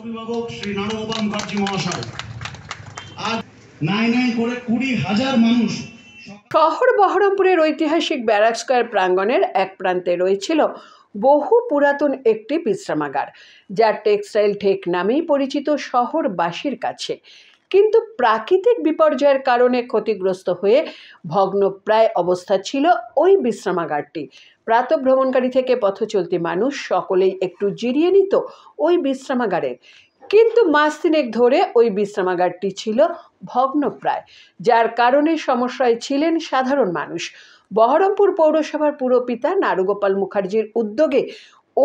অভিভাবক শ্রী নারুগোপাল মুখার্জি মহাশয় আজ নাই নাই করে 20,000 মানুষ শহর বহরমপুরের ঐতিহাসিক ব্যারাক স্কয়ার প্রাঙ্গণের এক প্রান্তে রয়েছিল বহু পুরাতন একটি বিশ্রামাগার, যা টেক্সটাইল ঠেক নামেই পরিচিত শহরবাসীর কাছে। কিন্তু প্রাকৃতিক বিপর্যয়ের কারণে ক্ষতিগ্রস্ত হয়ে ভগ্নপ্রায় অবস্থা ছিল ওই বিশ্রামাগারটি। প্রাতঃভ্রমণকারী থেকে পথচলতি মানুষ সকলেই একটু জিরিয়ে নিত ওই বিশ্রামাগারে। কিন্তু মাস তিনেক ধরে ওই বিশ্রামাগারটি ছিল ভগ্নপ্রায়, যার কারণে সমস্যায় ছিলেন সাধারণ মানুষ। বহরমপুর পৌরসভার পুরপিতা নারুগোপাল মুখার্জির উদ্যোগে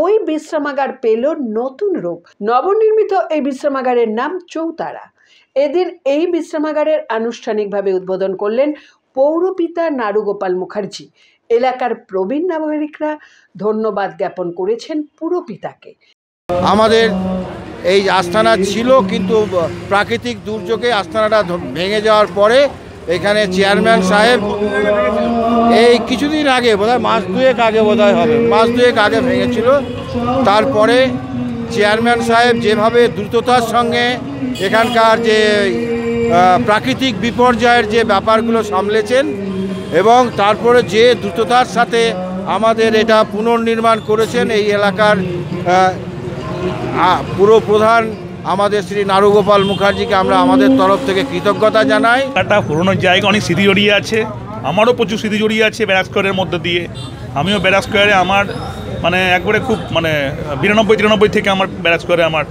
ওই বিশ্রামাগার পেল নতুন রূপ। নবনির্মিত এই বিশ্রামাগারের নাম চৌতারা। এদিন এই বিশ্রামাগারের আনুষ্ঠানিকভাবে উদ্বোধন করলেন পৌরপিতা নারুগোপাল মুখার্জি। এলাকার প্রবীণ নাগরিকরা ধন্যবাদ জ্ঞাপন করেছেন পুরপিতাকে। আমাদের এই আস্তানা ছিল, কিন্তু প্রাকৃতিক দুর্যোগে আস্তানাটা ভেঙে যাওয়ার পরে এখানে চেয়ারম্যান সাহেব এই কিছুদিন আগে বোধহয় মাস দুয়েক আগে ভেঙেছিল। তারপরে চেয়ারম্যান সাহেব যেভাবে দ্রুততার সঙ্গে এখানকার যে প্রাকৃতিক বিপর্যয়ের যে ব্যাপারগুলো সামলেছেন এবং তারপরে যে দ্রুততার সাথে আমাদের এটা পুনর্নির্মাণ করেছেন, এই এলাকার পুরপ্রধান আমাদের শ্রী নারুগোপাল মুখার্জিকে আমরা আমাদের তরফ থেকে কৃতজ্ঞতা জানাই। একটা পুরোনো জায়গা, অনেক স্মৃতি জড়িয়ে আছে, আমারও প্রচুর স্মৃতি জড়িয়ে আছে ব্যারাক স্কয়ারের মধ্যে দিয়ে। আমিও ব্যারাক স্কয়ারে আমার একবারে খুব 92-93 থেকে আমার ব্যারাক স্কয়ারে আমার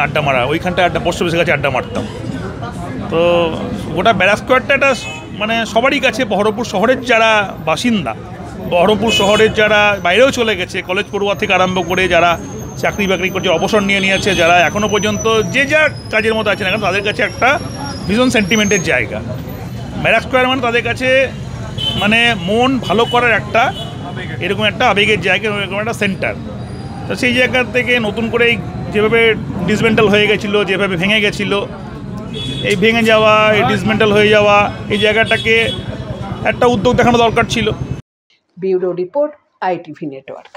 আড্ডা মারা, ওইখানটায় পোস্ট অফিসের কাছে আড্ডা মারতাম। তো গোটা ব্যারাক স্কয়ারটা একটা সবারই কাছে, বহরমপুর শহরের যারা বাসিন্দা, বহরমপুর শহরের যারা বাইরেও চলে গেছে, কলেজ পড়ুয়া থেকে আরম্ভ করে যারা চাকরি বাকরি করছে, অবসর নিয়েছে, যারা এখনও পর্যন্ত যে যা কাজের মধ্যে আছে না কেন, তাদের কাছে একটা ভীষণ সেন্টিমেন্টের জায়গা ব্যারাক স্কয়ার। তাদের কাছে মন ভালো করার একটা এরকম একটা আবেগের জায়গা, এরকম একটা সেন্টার। তো সেই জায়গা থেকে নতুন করে যেভাবে ডিসমেন্টাল হয়ে গেছিলো, যেভাবে ভেঙে গেছিলো, এই ভেঙে যাওয়া, এই ডিসমেন্টাল হয়ে যাওয়া, এই জায়গাটাকে একটা উদ্যোগ দেখানো দরকার ছিল। Bureau report, ITV network.